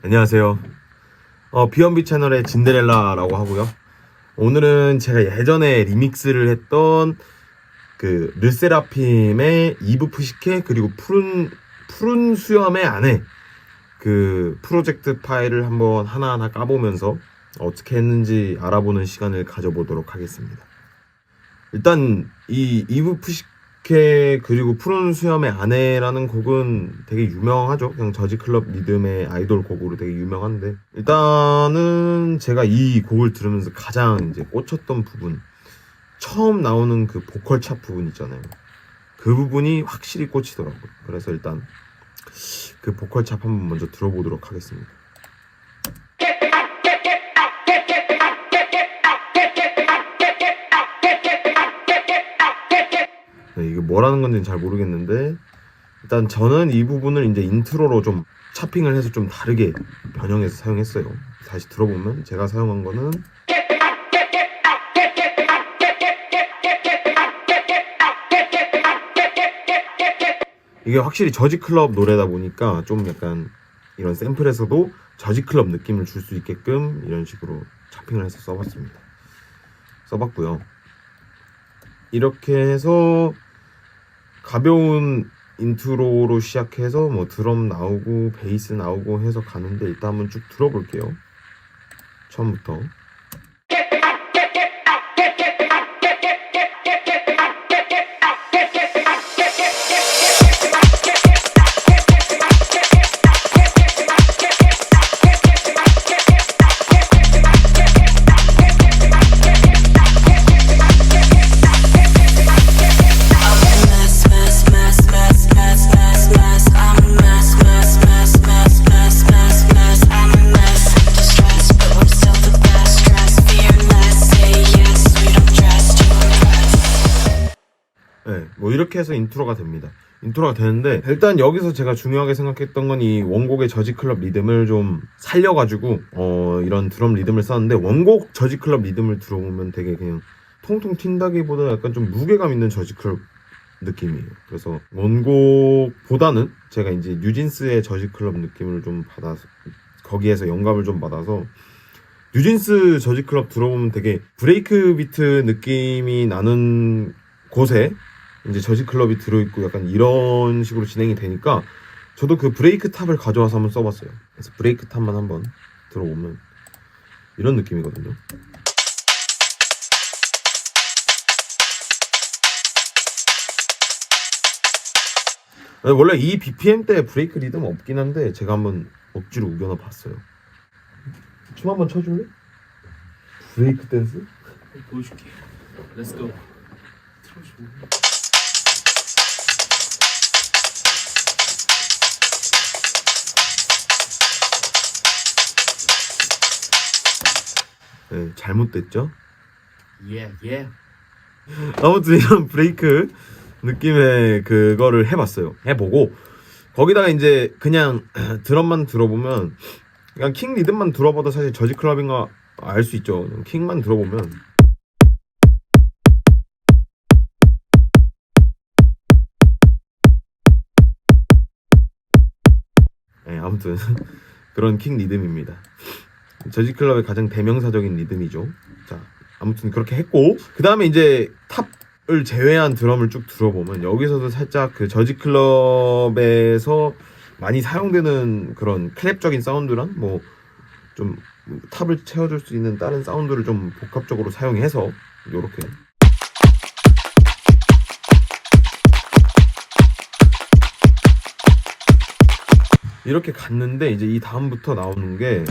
안녕하세요. 비욘비 채널의 진데렐라라고 하고요. 오늘은 제가 예전에 리믹스를 했던 그 르세라핌의 이브 푸시케 그리고 푸른 수염의 아내 그 프로젝트 파일을 한번 하나하나 까보면서 어떻게 했는지 알아보는 시간을 가져보도록 하겠습니다. 일단 이 이브 푸시케 그리고 푸른 수염의 아내라는 곡은 되게 유명하죠. 그냥 저지클럽 리듬의 아이돌 곡으로 되게 유명한데, 일단은 제가 이 곡을 들으면서 가장 이제 꽂혔던 부분, 처음 나오는 그 보컬 찹 부분 있잖아요. 그 부분이 확실히 꽂히더라고요. 그래서 일단 그 보컬 찹 한번 먼저 들어보도록 하겠습니다. 네, 이게 뭐라는 건지는 잘 모르겠는데, 일단 저는 이 부분을 이제 인트로로 좀 차핑을 해서 좀 다르게 변형해서 사용했어요. 다시 들어보면 제가 사용한 거는 이게 확실히 저지클럽 노래다 보니까 좀 약간 이런 샘플에서도 저지클럽 느낌을 줄 수 있게끔 이런 식으로 차핑을 해서 써봤고요. 이렇게 해서 가벼운 인트로로 시작해서 뭐 드럼 나오고 베이스 나오고 해서 가는데, 일단 한번 쭉 들어볼게요. 처음부터. 네, 뭐 이렇게 해서 인트로가 됩니다. 인트로가 되는데, 일단 여기서 제가 중요하게 생각했던 건 이 원곡의 저지클럽 리듬을 좀 살려가지고 이런 드럼 리듬을 썼는데, 원곡 저지클럽 리듬을 들어보면 되게 그냥 통통 튄다기보다 약간 좀 무게감 있는 저지클럽 느낌이에요. 그래서 원곡보다는 제가 이제 뉴진스의 저지클럽 느낌을 좀 받아서, 거기에서 영감을 좀 받아서, 뉴진스 저지클럽 들어보면 되게 브레이크 비트 느낌이 나는 곳에 이제 저지클럽이 들어있고 약간 이런 식으로 진행이 되니까, 저도 그 브레이크 탑을 가져와서 한번 써봤어요. 그래서 브레이크 탑만 한번 들어보면 이런 느낌이거든요. 원래 이 BPM 때 브레이크 리듬 없긴 한데 제가 한번 억지로 우겨놔 봤어요. 춤 한번 춰줄래? 브레이크 댄스? 보여줄게. Let's go. 틀어줘. 네, 잘못됐죠? Yeah. 아무튼 이런 브레이크 느낌의 그거를 해보고 거기다가 이제 그냥 드럼만 들어보면, 그냥 킹 리듬만 들어봐도 사실 저지클럽인가 알 수 있죠. 킹만 들어보면 네, 아무튼 그런 킹 리듬입니다. 저지클럽의 가장 대명사적인 리듬이죠. 자, 아무튼 그렇게 했고, 그 다음에 이제 탑을 제외한 드럼을 쭉 들어보면 여기서도 살짝 그 저지클럽에서 많이 사용되는 그런 클랩적인 사운드랑 뭐 좀 탑을 채워줄 수 있는 다른 사운드를 좀 복합적으로 사용해서 요렇게 이렇게 갔는데, 이제 이 다음부터 나오는 게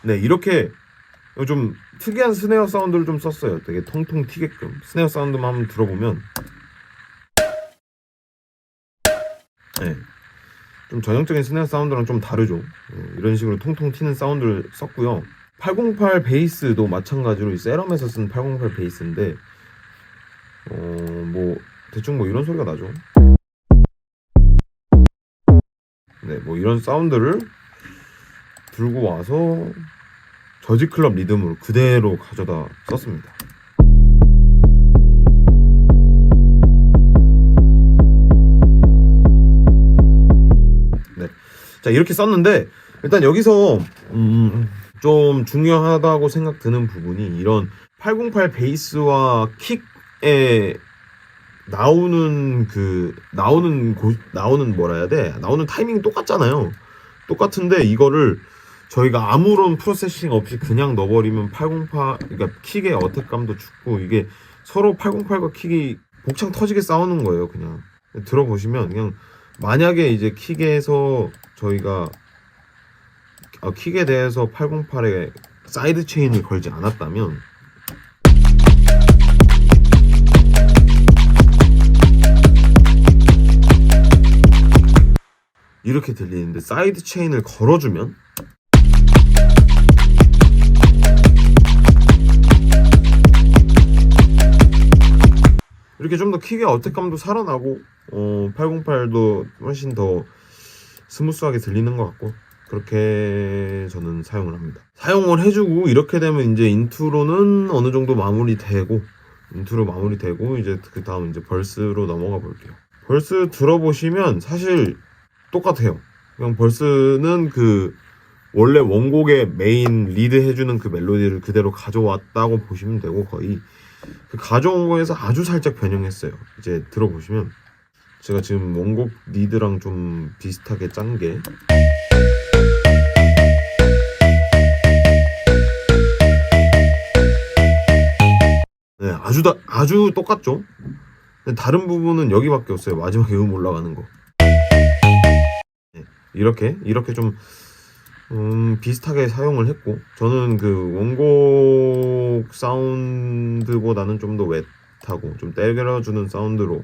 네, 이렇게 좀 특이한 스네어 사운드를 좀 썼어요. 되게 통통 튀게끔 스네어 사운드만 한번 들어보면 네, 좀 전형적인 스네어 사운드랑 좀 다르죠. 이런 식으로 통통 튀는 사운드를 썼고요. 808 베이스도 마찬가지로 이 세럼에서 쓴 808 베이스인데 뭐 대충 뭐 이런 소리가 나죠. 네, 뭐 이런 사운드를 들고 와서 저지클럽 리듬으로 그대로 가져다 썼습니다. 자, 이렇게 썼는데 일단 여기서 좀 중요하다고 생각 드는 부분이 이런 808 베이스와 킥에 나오는 뭐라 해야 돼? 나오는 타이밍이 똑같잖아요. 똑같은데 이거를 저희가 아무런 프로세싱 없이 그냥 넣어버리면 808, 그러니까 킥의 어택감도 죽고 이게 서로 808과 킥이 복창 터지게 싸우는 거예요. 그냥 들어보시면 그냥 만약에 이제 킥에서 저희가 킥에 대해서 808에 사이드 체인을 걸지 않았다면 이렇게 들리는데 사이드 체인을 걸어주면 이렇게 좀 더 킥의 어택감도 살아나고 808도 훨씬 더 스무스하게 들리는 것 같고 그렇게 저는 사용을 합니다. 사용을 해주고 이렇게 되면 이제 인트로는 어느 정도 마무리되고 이제 그 다음 이제 벌스로 넘어가 볼게요. 벌스 들어보시면 사실 똑같아요. 그냥 벌스는 그 원래 원곡의 메인 리드 해주는 그 멜로디를 그대로 가져왔다고 보시면 되고 거의 그 가져온 거에서 아주 살짝 변형했어요. 이제 들어보시면 제가 지금 원곡 리드랑 좀 비슷하게 짠 게 네, 아주 똑같죠? 근데 다른 부분은 여기밖에 없어요. 마지막에 올라가는 거. 네, 이렇게 좀 비슷하게 사용을 했고 저는 그 원곡 사운드보다는 좀 더 웻하고 좀 때려주는 사운드로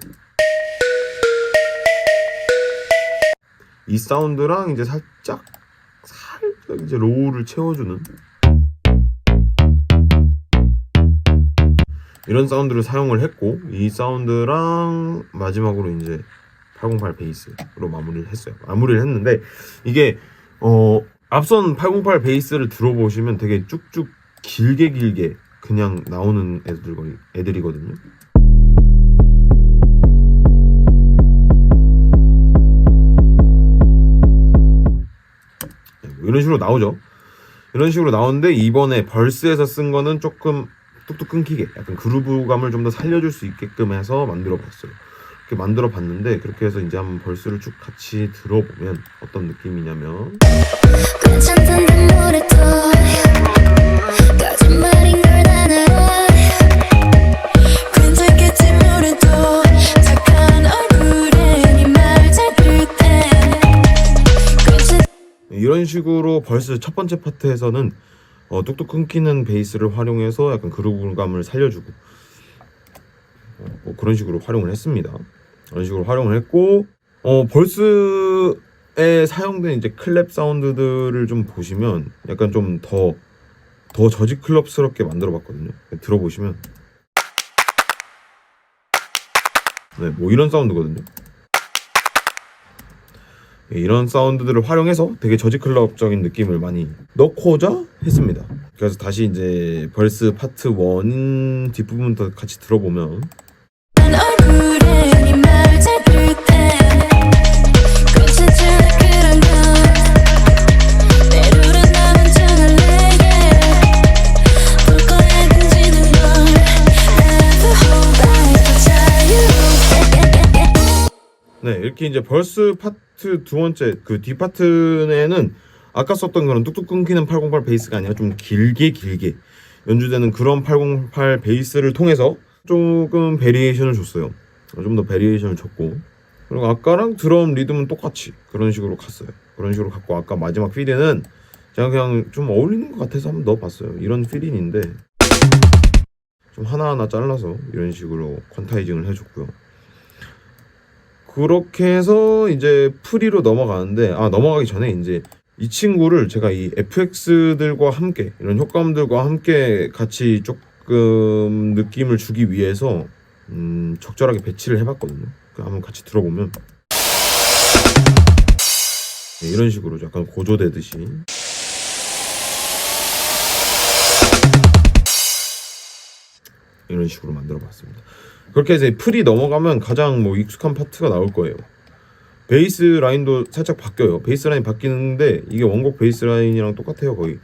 이 사운드랑 이제 살짝 이제 로우를 채워주는 이런 사운드를 사용을 했고 이 사운드랑 마지막으로 이제 808 베이스로 마무리를 했는데 이게 앞선 808 베이스를 들어보시면 되게 쭉쭉 길게 그냥 나오는 애들이거든요. 이런 식으로 나오죠. 이런 식으로 나오는데 이번에 벌스에서 쓴 거는 조금 뚝뚝 끊기게 약간 그루브감을 좀 더 살려줄 수 있게끔 해서 만들어봤어요. 이렇게 만들어봤는데 그렇게 해서 이제 한번 벌스를 쭉 같이 들어보면 어떤 느낌이냐면 괜찮던데 뭐래도 거짓말인 걸 난 알아 괜찮겠지 뭐래도 착한 얼굴에 네 말 잘 들을 때 이런 식으로 벌스 첫 번째 파트에서는 뚝뚝 끊기는 베이스를 활용해서 약간 그루브감을 살려주고 그런 식으로 활용을 했습니다. 그런 식으로 활용을 했고 벌스에 사용된 이제 클랩 사운드들을 좀 보시면 약간 좀 더 저지 클럽스럽게 만들어 봤거든요. 들어보시면 네, 뭐 이런 사운드거든요. 이런 사운드들을 활용해서 되게 저지 클럽적인 느낌을 많이 넣고자 했습니다. 그래서 다시 이제 벌스 파트 1 뒷부분부터 같이 들어보면 난 얼굴에 네 말 잘 들을 때 괜찮잖아 그런 건 내 룰은 나 먼저 할래 볼 거야 등지는 걸 Never hold back 더 자유롭게 네, 이렇게 이제 벌스 파트 두 번째 그 뒷 파트에는 아까 썼던 그런 뚝뚝 끊기는 808 베이스가 아니라 좀 길게 연주되는 그런 808 베이스를 통해서 조금 베리에이션을 줬어요. 좀 더 베리에이션을 줬고 그리고 아까랑 드럼 리듬은 똑같이 그런 식으로 갔어요. 그런 식으로 갔고 아까 마지막 필인은 제가 그냥 좀 어울리는 것 같아서 한번 넣어봤어요. 이런 필인인데 좀 하나하나 잘라서 이런 식으로 퀀타이징을 해줬고요. 그렇게 해서 이제 프리로 넘어가는데 넘어가기 전에 이제 이 친구를 제가 이 FX들과 함께 이런 효과음들과 함께 같이 조금 느낌을 주기 위해서 적절하게 배치를 해봤거든요. 한번 같이 들어보면 네, 이런 식으로 약간 고조되듯이 이런 식으로 만들어봤습니다. 그렇게 해서 프리 넘어가면 가장 뭐 익숙한 파트가 나올 거예요. 베이스 라인도 살짝 바뀌어요. 베이스 라인 바뀌는데 이게 원곡 베이스 라인이랑 똑같아요 거의.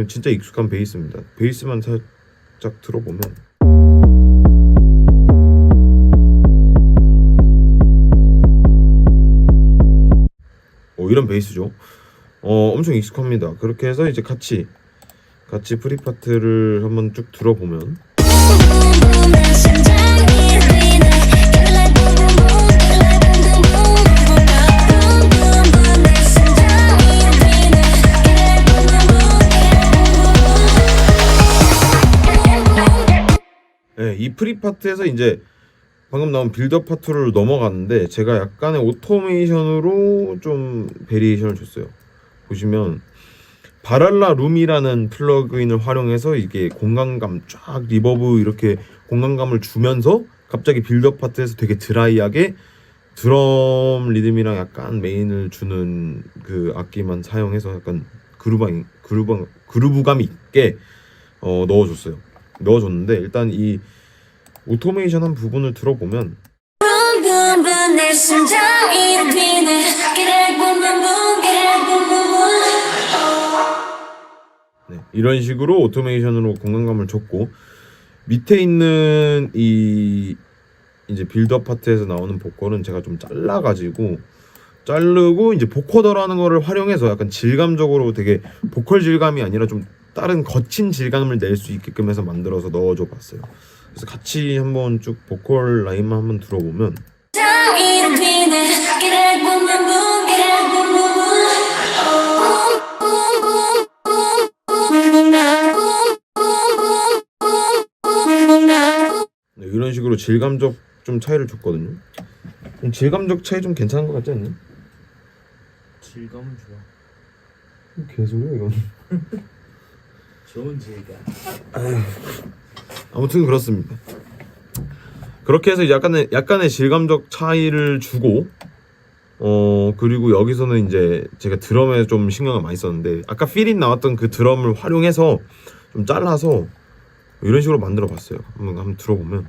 진짜 익숙한 베이스입니다. 베이스만 살짝 들어보면 이런 베이스죠. 엄청 익숙합니다. 그렇게 해서 이제 같이 프리파트를 한번 쭉 들어보면 내 심장이 뛰네 Get it like boom boom boom Get it like boom boom boom Boom boom boom 내 심장이 뛰네 Get it like boom boom boom Get it boom boom 네, 이 프리파트에서 이제 방금 나온 빌드업 파트로 넘어갔는데 제가 약간의 오토메이션으로 좀 베리에이션을 줬어요. 보시면 바랄라 룸이라는 플러그인을 활용해서 이게 공간감 쫙 리버브 이렇게 공간감을 주면서 갑자기 빌드업 파트에서 되게 드라이하게 드럼 리듬이랑 약간 메인을 주는 그 악기만 사용해서 약간 그루브감 있게 넣어줬는데 일단 이 오토메이션 한 부분을 들어보면 boom boom boom 내 심장이 뛰네 Get it like boom boom boom Get it like boom boom boom 네, 이런 식으로 오토메이션으로 공간감을 줬고 밑에 있는 이 이제 빌드업 파트에서 나오는 보컬은 제가 좀 자르고 이제 보코더라는 거를 활용해서 약간 질감적으로 되게 보컬 질감이 아니라 좀 다른 거친 질감을 낼 수 있게끔 해서 만들어서 넣어줘 봤어요. 그래서 같이 한번 쭉 보컬 라인만 한번 들어보면 심장이 뛰네 Get it like boom boom boom Get it like boom boom boom Boom boom boom boom boom boom 네, 이런 식으로 질감적 좀 차이를 줬거든요. 질감적 차이 좀 괜찮은 것 같지 않니? 질감은 좋아. 개소리야 이건. 좋은 질감. 아무튼 그렇습니다. 그렇게 해서 약간의 질감적 차이를 주고 그리고 여기서는 이제 제가 드럼에 좀 신경을 많이 썼는데 아까 필인 나왔던 그 드럼을 활용해서 좀 잘라서 이런 식으로 만들어 봤어요. 한번 들어보면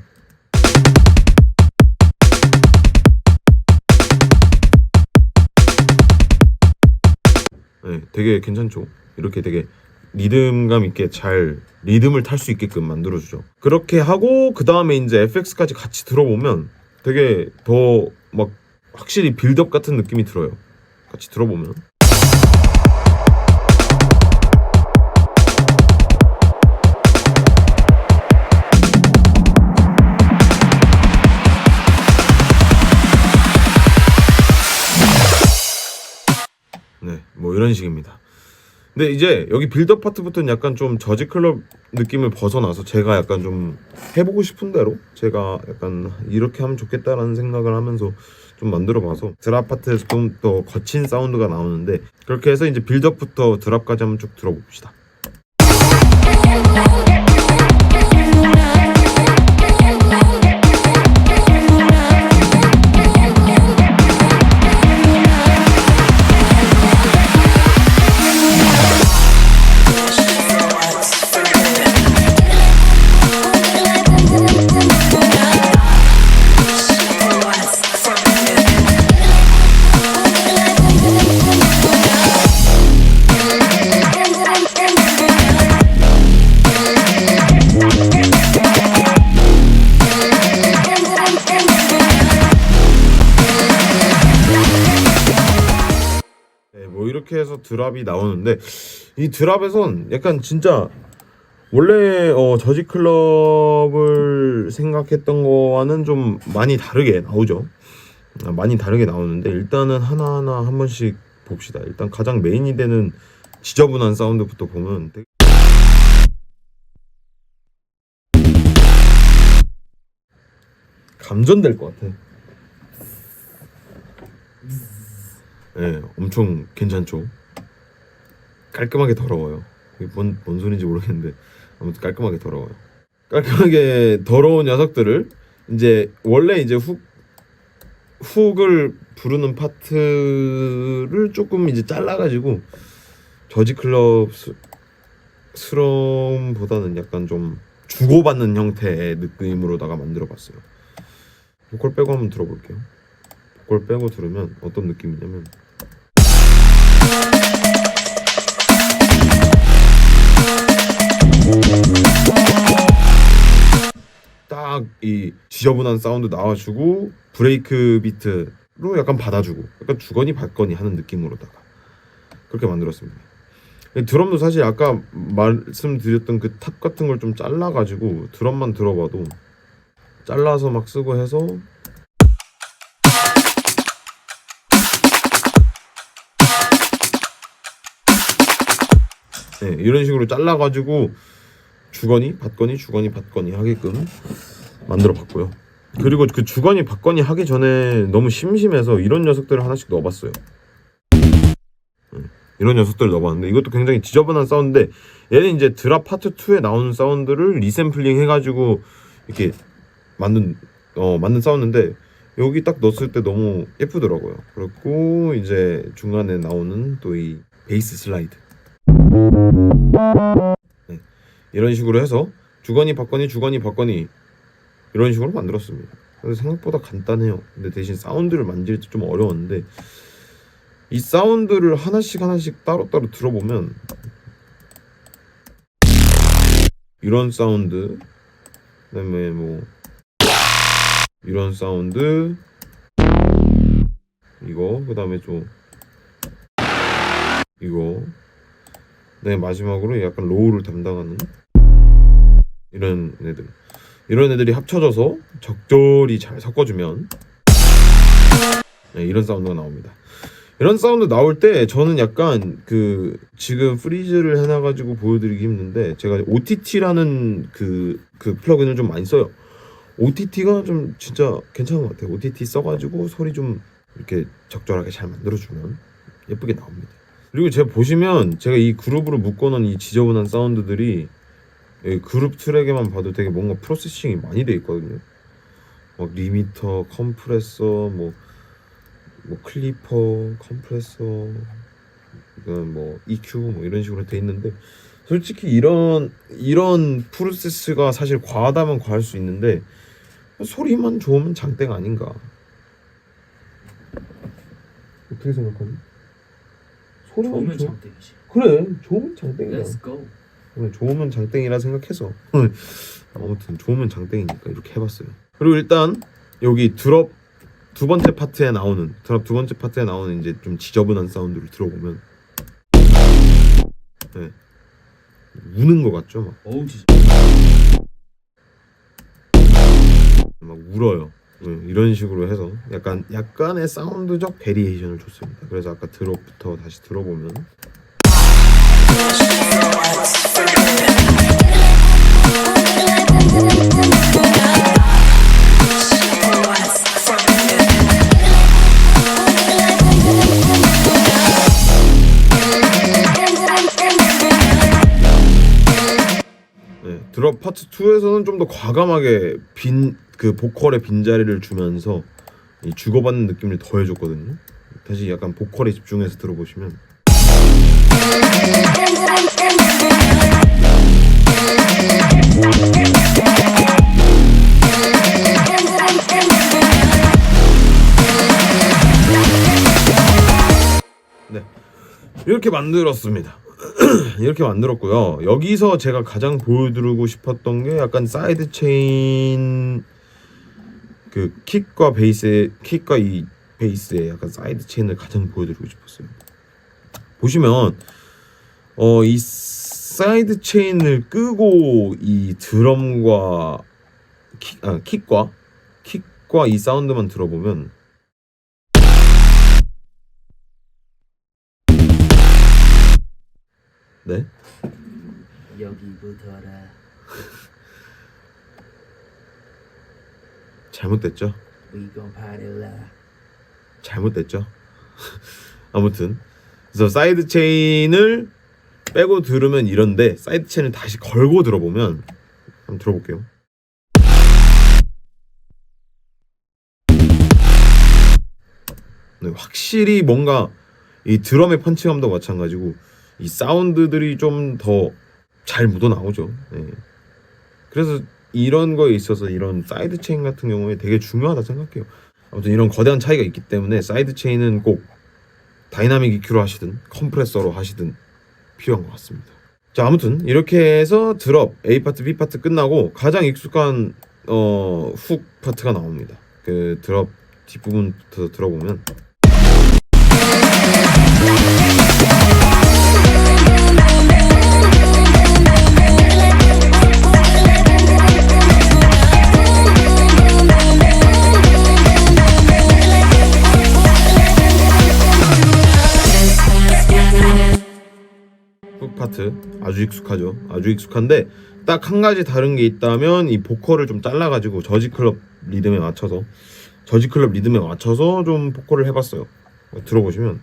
네, 되게 괜찮죠. 이렇게 되게 리듬감 있게 잘 리듬을 탈 수 있게끔 만들어주죠. 그렇게 하고 그 다음에 이제 FX까지 같이 들어보면 되게 더 막 확실히 빌드업 같은 느낌이 들어요. 같이 들어보면 네, 뭐 이런 식입니다. 근데 이제 여기 빌드업 파트부터는 약간 좀 저지 클럽 느낌을 벗어나서 제가 약간 좀 해보고 싶은 대로 제가 약간 이렇게 하면 좋겠다라는 생각을 하면서 좀 만들어봐서 드랍 파트에서 좀 더 거친 사운드가 나오는데 그렇게 해서 이제 빌드업부터 드랍까지 한번 쭉 들어봅시다. 뭐 이렇게 해서 드랍이 나오는데 이 드랍에선 약간 진짜 원래 저지 클럽을 생각했던 거와는 좀 많이 다르게 나오죠. 많이 다르게 나오는데 일단은 하나하나 한 번씩 봅시다. 일단 가장 메인이 되는 지저분한 사운드부터 보면 되게 감전될 것 같아. 네, 엄청 괜찮죠. 깔끔하게 더러워요. 이게 뭔 소리인지 모르겠는데 아무튼 깔끔하게 더러워요. 깔끔하게 더러운 녀석들을 이제 원래 이제 훅을 부르는 파트를 조금 이제 잘라가지고 저지 클럽 스럼보다는 약간 좀 주고받는 형태의 느낌으로다가 만들어봤어요. 보컬 빼고 한번 들어볼게요. 그걸 빼고 들으면 어떤 느낌이냐면 딱 이 지저분한 사운드 나와주고 브레이크 비트로 약간 받아주고 약간 주거니 받거니 하는 느낌으로다가 그렇게 만들었습니다. 드럼도 사실 아까 말씀드렸던 그 탑 같은 걸 좀 잘라가지고 드럼만 들어봐도 잘라서 막 쓰고 해서 네, 이런 식으로 잘라가지고 주거니 받거니 주거니 받거니 하게끔 만들어 봤고요. 그리고 그 주거니 받거니 하기 전에 너무 심심해서 이런 녀석들을 하나씩 넣어봤어요. 이런 녀석들을 넣어봤는데 이것도 굉장히 지저분한 사운드인데 얘는 이제 드랍 파트 2에 나오는 사운드를 리샘플링 해가지고 이렇게 만든 사운드인데 여기 딱 넣었을 때 너무 예쁘더라고요. 그리고 이제 중간에 나오는 또 이 베이스 슬라이드 네, 이런 식으로 해서 주거니 받거니 주거니 받거니 이런 식으로 만들었습니다. 그래서 생각보다 간단해요. 근데 대신 사운드를 만질 때 좀 어려웠는데 이 사운드를 하나씩 따로따로 들어보면 이런 사운드 그다음에 뭐 이런 사운드 이거 그다음에 좀 이거 그다음에 마지막으로 약간 로우를 담당하는 이런 애들이 합쳐져서 적절히 잘 섞어주면 네, 이런 사운드가 나옵니다. 이런 사운드 나올 때 저는 약간 그 지금 프리즈를 해놔가지고 보여드리기 힘든데 제가 OTT라는 그 플러그인을 좀 많이 써요. OTT가 좀 진짜 괜찮은 것 같아요. OTT 써가지고 소리 좀 이렇게 적절하게 잘 만들어주면 예쁘게 나옵니다. 그리고 제가 보시면 제가 이 그룹으로 묶어놓은 이 지저분한 사운드들이 그룹 트랙에만 봐도 되게 뭔가 프로세싱이 많이 돼 있거든요. 막 리미터, 컴프레서, 뭐 클리퍼, 컴프레서, 뭐 EQ 뭐 이런 식으로 돼 있는데 솔직히 이런 프로세스가 사실 과하다면 과할 수 있는데 소리만 좋으면 장땡 아닌가? 어떻게 생각하니? 좋으면 장땡이지. 그래, 좋으면 장땡이야. Let's go. 그래, 좋으면 장땡이라 생각해서 아무튼 좋으면 장땡이니까 이렇게 해봤어요. 그리고 일단 여기 드랍 두 번째 파트에 나오는 이제 좀 지저분한 사운드를 들어보면 네, 우는 것 같죠? 어우 진짜. 막 울어요. 네, 이런 식으로 해서 약간의 사운드적 베리에이션을 줬습니다. 그래서 아까 드롭부터 다시 들어보면 네, 드롭 파트 2에서는 좀 더 과감하게 그 보컬의 빈자리를 주면서 이 주고받는 느낌을 더해줬거든요. 다시 약간 보컬에 집중해서 들어보시면 네, 이렇게 만들었습니다. 이렇게 만들었고요. 여기서 제가 가장 보여드리고 싶었던 게 약간 사이드 체인 그 킥과 이 베이스의 약간 사이드 체인을 가장 보여드리고 싶었어요. 보시면 이 사이드 체인을 끄고 이 드럼과 킥과 이 사운드만 들어보면 네? 여기부터라. 잘못됐죠? We gon' party. 잘못됐죠? 아무튼 그래서 사이드 체인을 빼고 들으면 이런데 사이드 체인을 다시 걸고 들어보면 한번 들어볼게요. 네, 확실히 뭔가 이 드럼의 펀치감도 마찬가지고 이 사운드들이 좀 더 잘 묻어나오죠. 네. 그래서 이런 거에 있어서 이런 사이드 체인 같은 경우에 되게 중요하다 생각해요. 아무튼 이런 거대한 차이가 있기 때문에 사이드 체인은 꼭 다이나믹 EQ로 하시든 컴프레서로 하시든 필요한 것 같습니다. 자, 아무튼 이렇게 해서 드럽 A 파트, B 파트 끝나고 가장 익숙한 훅 파트가 나옵니다. 그 드럽 뒷부분부터 들어보면 훅 파트 아주 익숙하죠. 아주 익숙한데 딱 한 가지 다른 게 있다면 이 보컬을 좀 잘라가지고 저지클럽 리듬에 맞춰서 좀 보컬을 해봤어요. 들어보시면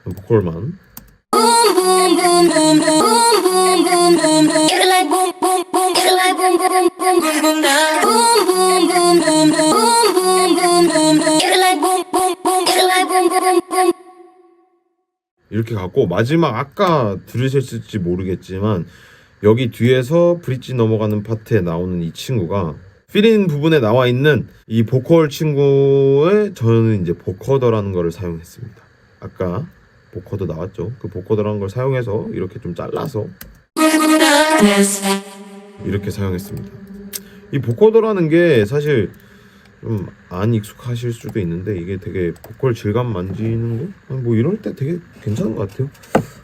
보컬만 Get it like boom boom boom, get it like boom boom boom boom boom now. Boom boom boom boom boom, boom boom boom boom. Get it like boom boom boom, get it like boom boom boom. 이렇게 갖고 마지막 아까 들으셨을지 모르겠지만 여기 뒤에서 브릿지 넘어가는 파트에 나오는 이 친구가 필인 부분에 나와 있는 이 보컬 친구의 저는 이제 보커더라는 거를 사용했습니다. 아까 보커더 나왔죠. 그 보커더라는 걸 사용해서 이렇게 좀 잘라서 이렇게 사용했습니다. 이 보커더라는 게 사실 좀 안 익숙하실 수도 있는데 이게 되게 보컬 질감 만지는 거? 뭐 이럴 때 되게 괜찮은 것 같아요.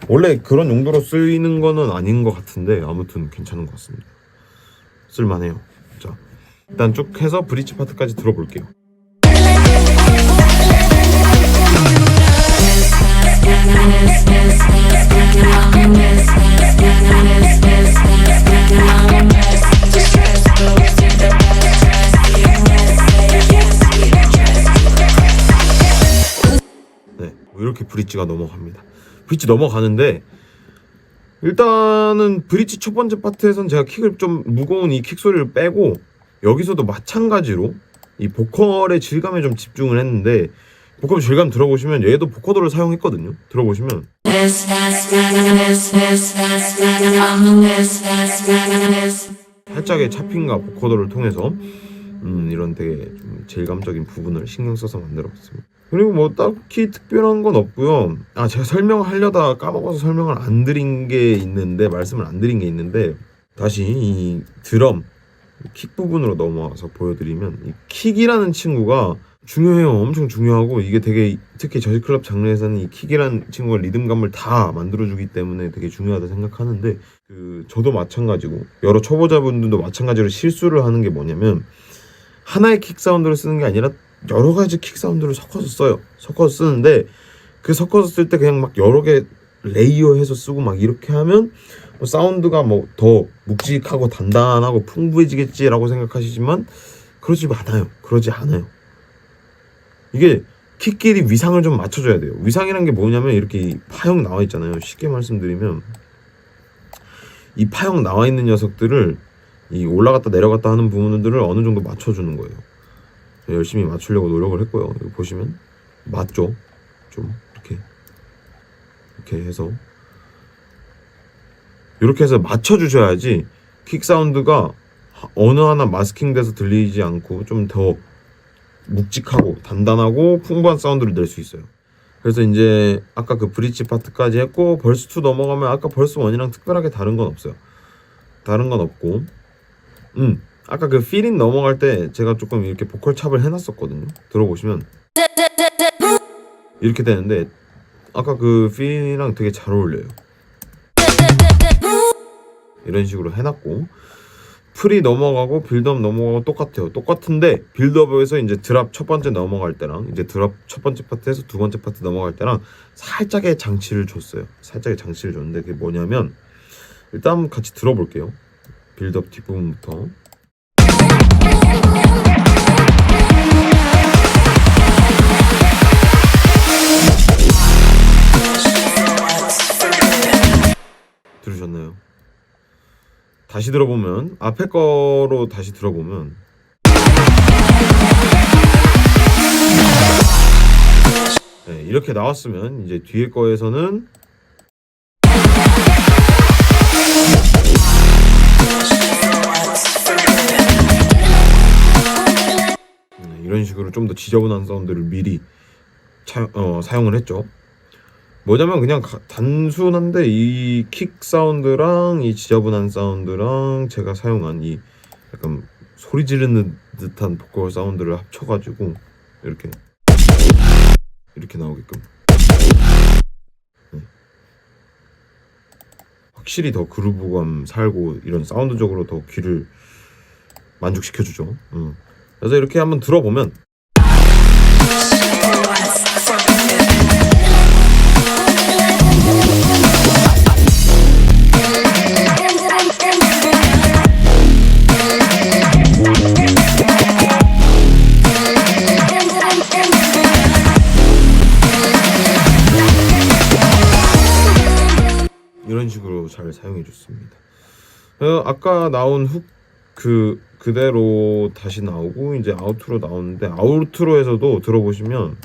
원래 그런 용도로 쓰이는 거는 아닌 것 같은데 아무튼 괜찮은 것 같습니다. 쓸만해요. 자, 일단 쭉 해서 브릿지 파트까지 들어볼게요. 네, 이렇게 브릿지가 넘어갑니다. 브릿지 넘어가는데 일단은 브릿지 첫 번째 파트에선 제가 킥을 좀 무거운 이 킥 소리를 빼고 여기서도 마찬가지로 이 보컬의 질감에 좀 집중을 했는데 보컬 질감 들어보시면 얘도 보커더를 사용했거든요. 들어보시면 살짝의 차핑과 보커더를 통해서 이런 되게 좀 질감적인 부분을 신경 써서 만들었습니다. 그리고 뭐 딱히 특별한 건 없고요. 아, 제가 설명하려다 까먹어서 설명을 안 드린 게 있는데 말씀을 안 드린 게 있는데 다시 이 드럼 킥 부분으로 넘어와서 보여드리면 이 킥이라는 친구가 중요해요. 엄청 중요하고 이게 되게 특히 저지클럽 장르에서는 이 킥이라는 친구가 리듬감을 다 만들어주기 때문에 되게 중요하다 생각하는데 그 저도 마찬가지고 여러 초보자분들도 마찬가지로 실수를 하는 게 뭐냐면 하나의 킥 사운드를 쓰는 게 아니라 여러 가지 킥 사운드를 섞어서 써요. 섞어서 쓰는데 그 섞어서 쓸 때 그냥 막 여러 개 레이어해서 쓰고 막 이렇게 하면 뭐 사운드가 뭐 더 묵직하고 단단하고 풍부해지겠지라고 생각하시지만 그러지 않아요. 이게 킥끼리 위상을 좀 맞춰줘야 돼요. 위상이란 게 뭐냐면 이렇게 파형 나와 있잖아요. 쉽게 말씀드리면 이 파형 나와 있는 녀석들을 이 올라갔다 내려갔다 하는 부분들을 어느 정도 맞춰주는 거예요. 열심히 맞추려고 노력을 했고요. 여기 보시면 맞죠? 좀 이렇게 해서 이렇게 해서 맞춰주셔야지 킥 사운드가 어느 하나 마스킹돼서 들리지 않고 좀 더 묵직하고 단단하고 풍부한 사운드를 낼 수 있어요. 그래서 이제 아까 그 브릿지 파트까지 했고 벌스 2 넘어가면 아까 벌스 1이랑 특별하게 다른 건 없어요. 다른 건 없고 아까 그 필인 넘어갈 때 제가 조금 이렇게 보컬 찹을 해놨었거든요. 들어보시면 이렇게 되는데 아까 그 필이랑 되게 잘 어울려요. 이런 식으로 해놨고 프리 넘어가고 빌드업 넘어가고 똑같아요. 똑같은데 빌드업에서 이제 드랍 첫 번째 넘어갈 때랑 이제 드랍 첫 번째 파트에서 두 번째 파트 넘어갈 때랑 살짝의 장치를 줬어요. 살짝의 장치를 줬는데 그게 뭐냐면 일단 한번 같이 들어볼게요. 빌드업 뒷부분부터. 들으셨나요? 다시 들어보면 앞에 거로 다시 들어보면 네, 이렇게 나왔으면 이제 뒤에 거에서는 이런 식으로 좀 더 지저분한 사운드를 미리 사용을 했죠. 뭐냐면 그냥 단순한데 이 킥 사운드랑 이 지저분한 사운드랑 제가 사용한 이 약간 소리 지르는 듯한 보컬 사운드를 합쳐가지고 이렇게 나오게끔. 확실히 더 그루브감 살고 이런 사운드적으로 더 귀를 만족시켜주죠. 그래서 이렇게 한번 들어보면 이런 식으로 잘 사용해 줬습니다. 아까 나온 훅 그대로 다시 나오고 이제 아우트로 나오는데 아우트로에서도 들어보시면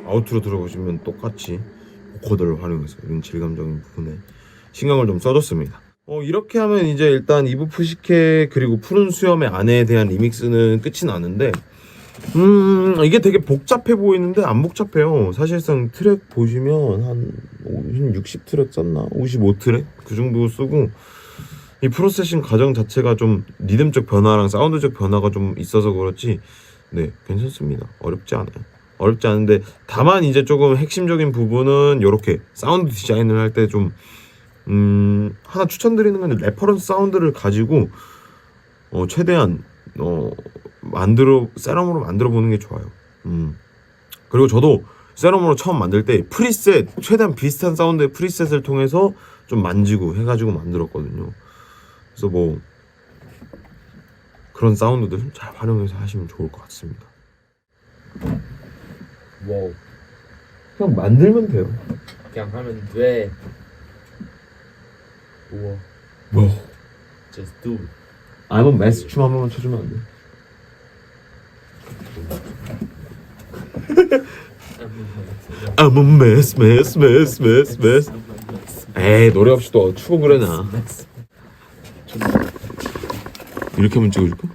아우트로 들어보시면 똑같이 보코더를 활용해서 이런 질감적인 부분에 신경을 좀 써줬습니다. 이렇게 하면 이제 일단 이브 푸시케 그리고 푸른 수염의 아내에 대한 리믹스는 끝이 나는데 이게 되게 복잡해 보이는데 안 복잡해요. 사실상 트랙 보시면 한 60트랙 썼나? 55트랙? 그 정도 쓰고 이 프로세싱 과정 자체가 좀 리듬적 변화랑 사운드적 변화가 좀 있어서 그렇지 네 괜찮습니다. 어렵지 않아요. 어렵지 않은데 다만 이제 조금 핵심적인 부분은 이렇게 사운드 디자인을 할 때 좀 하나 추천드리는 건 레퍼런스 사운드를 가지고 최대한 세럼으로 만들어 보는 게 좋아요. 그리고 저도 세럼으로 처음 만들 때 프리셋 최대한 비슷한 사운드의 프리셋을 통해서 좀 만지고 해가지고 만들었거든요. 그래서 뭐 그런 사운드들 잘 활용해서 하시면 좋을 것 같습니다. 와우. 그냥 만들면 돼요. 그냥 하면 돼. 우와. 뭐? Just do it. 한번 메스 춤 한 번만 쳐주면 안 돼? I'm a mess. 에이 노래 없이 또 추고 그래나. 이렇게 한번 찍어줄까?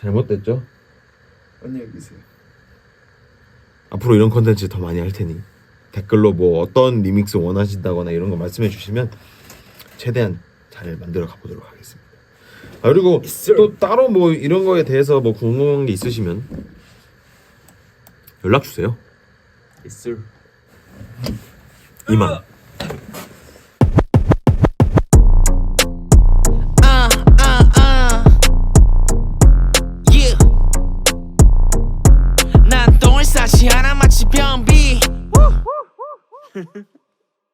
잘못됐죠? 안녕히 계세요. 앞으로 이런 컨텐츠 더 많이 할 테니 댓글로 뭐 어떤 리믹스 원하신다거나 이런 거 말씀해 주시면 최대한 잘 만들어 가보도록 하겠습니다. 그리고 또 따로 뭐 이런 거에 대해서 뭐 궁금한 게 있으시면 연락 주세요. Yes, sir. 이만.